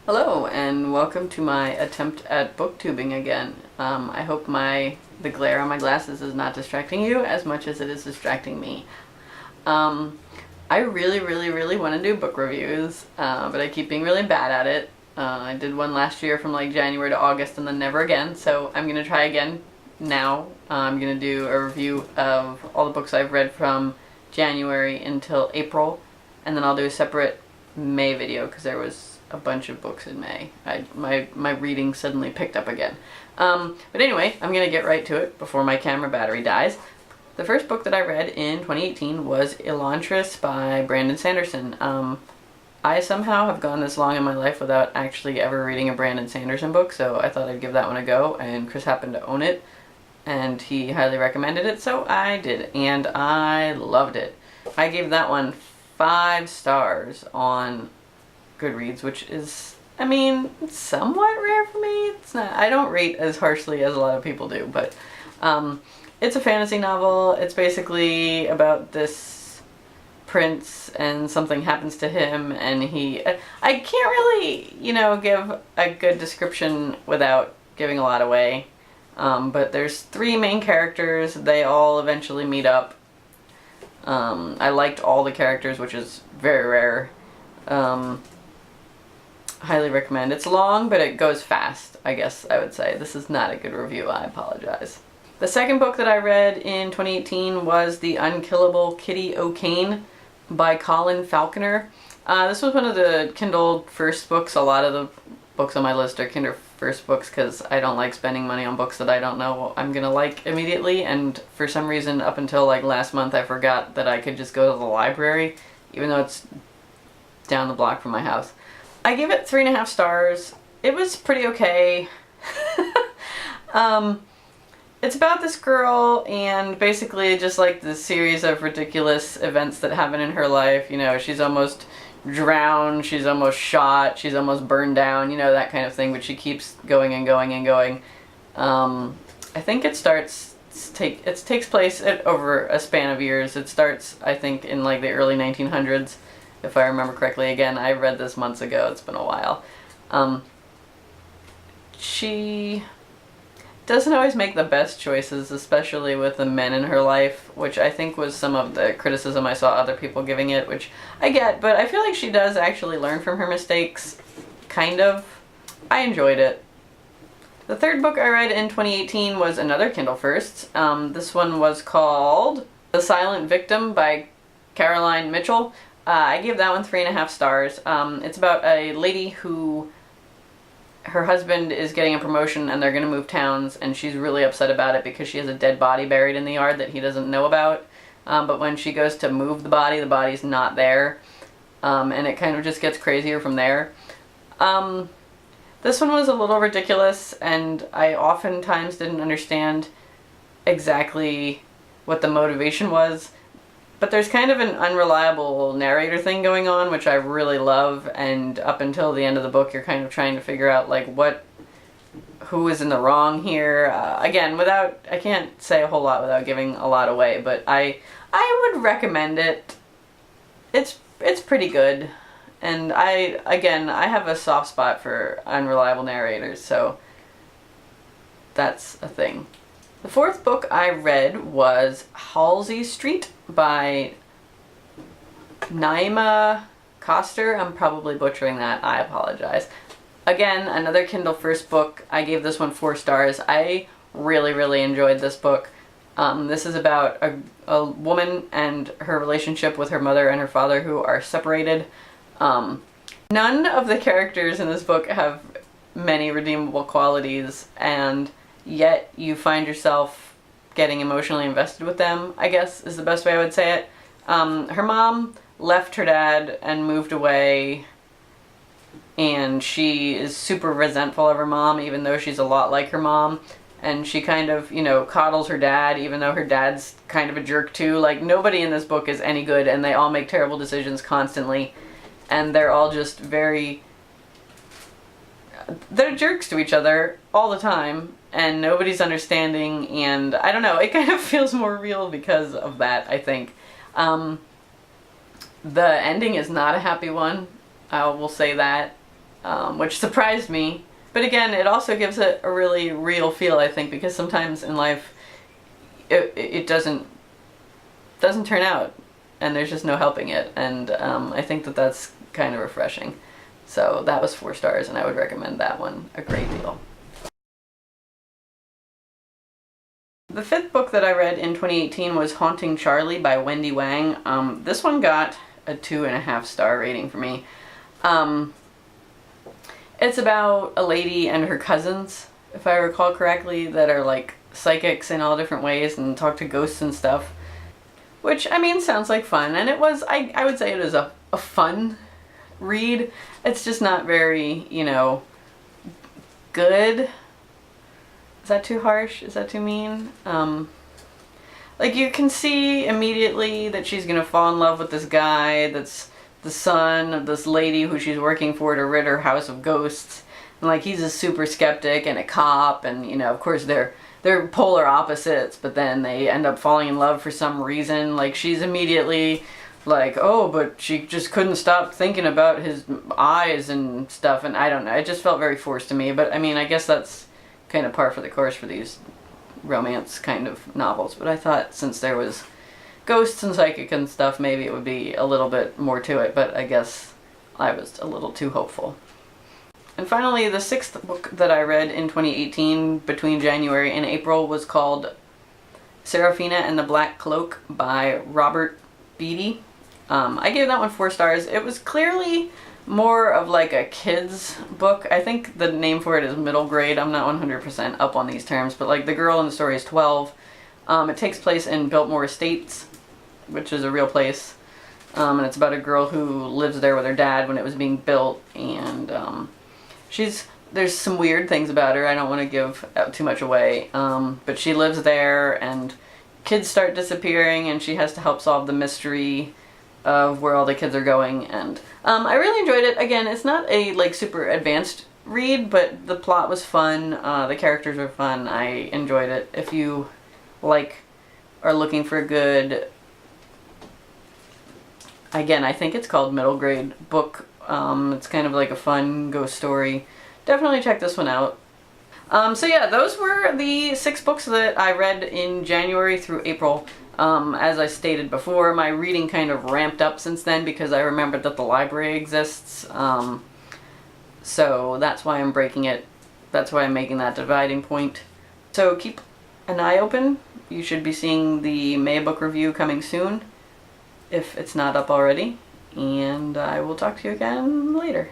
Hello, and welcome to my attempt at booktubing again. I hope the glare on my glasses is not distracting you as much as it is distracting me. I really want to do book reviews, but I keep being really bad at it. I did one last year from like January to August and then never again, so I'm going to try again now. I'm going to do a review of all the books I've read from January until April, and then I'll do a separate May video because there was a bunch of books in May. My reading suddenly picked up again. But anyway, I'm going to get right to it before my camera battery dies. The first book that I read in 2018 was Elantris by Brandon Sanderson. I somehow have gone this long in my life without actually ever reading a Brandon Sanderson book, so I thought I'd give that one a go, and Chris happened to own it, and he highly recommended it, so I did, and I loved it. I gave that one 5 stars on Goodreads, which is, I mean, it's somewhat rare for me. It's not, I don't rate as harshly as a lot of people do, but it's a fantasy novel. It's basically about this prince and something happens to him, and I can't really, give a good description without giving a lot away, but there's 3 main characters. They all eventually meet up. I liked all the characters, which is very rare. Highly recommend. It's long, but it goes fast, I guess I would say. This is not a good review, I apologize. The second book that I read in 2018 was The Unkillable Kitty O'Kane by Colin Falconer. This was one of the Kindle First books. A lot of the books on my list are Kindle First books because I don't like spending money on books that I don't know I'm gonna like immediately, and for some reason up until like last month I forgot that I could just go to the library, even though it's down the block from my house. I gave it 3.5 stars. It was pretty okay. It's about this girl and basically just like the series of ridiculous events that happen in her life. She's almost drowned, she's almost shot, she's almost burned down, that kind of thing, but she keeps going and going and going. I think it takes place over a span of years. It starts, I think, in like the early 1900s. If I remember correctly. Again, I read this months ago, it's been a while. She doesn't always make the best choices, especially with the men in her life, which I think was some of the criticism I saw other people giving it, which I get, but I feel like she does actually learn from her mistakes, kind of. I enjoyed it. The third book I read in 2018 was another Kindle First. This one was called The Silent Victim by Caroline Mitchell. I gave that one 3.5 stars. It's about a lady who, her husband is getting a promotion and they're going to move towns, and she's really upset about it because she has a dead body buried in the yard that he doesn't know about. But when she goes to move the body's not there. And it kind of just gets crazier from there. This one was a little ridiculous, and I oftentimes didn't understand exactly what the motivation was. But there's kind of an unreliable narrator thing going on, which I really love, and up until the end of the book you're kind of trying to figure out like who is in the wrong here. Again, I can't say a whole lot without giving a lot away, but I would recommend it. It's pretty good, and I have a soft spot for unreliable narrators, so that's a thing. The fourth book I read was Halsey Street by Naima Koster. I'm probably butchering that. I apologize. Again, another Kindle First book. I gave this one 4 stars. I really enjoyed this book. This is about a woman and her relationship with her mother and her father who are separated. None of the characters in this book have many redeemable qualities, and yet you find yourself getting emotionally invested with them, I guess is the best way I would say it. Her mom left her dad and moved away, and she is super resentful of her mom, even though she's a lot like her mom. And she kind of, coddles her dad, even though her dad's kind of a jerk too. Like, nobody in this book is any good, and they all make terrible decisions constantly. And they're all just they're jerks to each other all the time, and nobody's understanding, and I don't know, it kind of feels more real because of that, I think. The ending is not a happy one, I will say that. which surprised me. But again, it also gives it a really real feel, I think, because sometimes in life it doesn't turn out, and there's just no helping it. And I think that that's kind of refreshing. So that was 4 stars, and I would recommend that one a great deal. The 5th book that I read in 2018 was Haunting Charlie by Wendy Wang. This one got a 2.5 star rating for me. It's about a lady and her cousins, if I recall correctly, that are like psychics in all different ways and talk to ghosts and stuff. Which, I mean, sounds like fun. And it was, I would say it is a fun read. It's just not very, you know, good. Is that too harsh? Is that too mean? Like, you can see immediately that she's gonna fall in love with this guy that's the son of this lady who she's working for to rid her house of ghosts. And like, he's a super skeptic and a cop, and you know, of course they're polar opposites, but then they end up falling in love for some reason. Like, she's immediately like, oh, but she just couldn't stop thinking about his eyes and stuff, and I don't know, it just felt very forced to me. But I mean, I guess that's kind of par for the course for these romance kind of novels, but I thought since there was ghosts and psychic and stuff, maybe it would be a little bit more to it, but I guess I was a little too hopeful. And finally, the 6th book that I read in 2018 between January and April was called Seraphina and the Black Cloak by Robert Beatty. I gave that one 4 stars. It was clearly more of like a kid's book. I think the name for it is middle grade. I'm not 100% up on these terms, but like the girl in the story is 12. It takes place in Biltmore Estates, which is a real place. And it's about a girl who lives there with her dad when it was being built, and there's some weird things about her. I don't want to give too much away, but she lives there, and kids start disappearing, and she has to help solve the mystery of where all the kids are going. And I really enjoyed it. Again, it's not a like super advanced read, but the plot was fun. The characters were fun. I enjoyed it. If you are looking for a good, again, I think it's called middle grade book. It's kind of like a fun ghost story. Definitely check this one out. So yeah, those were the 6 books that I read in January through April. As I stated before, my reading kind of ramped up since then because I remembered that the library exists. So that's why I'm breaking it. That's why I'm making that dividing point. So keep an eye open. You should be seeing the May book review coming soon, if it's not up already. And I will talk to you again later.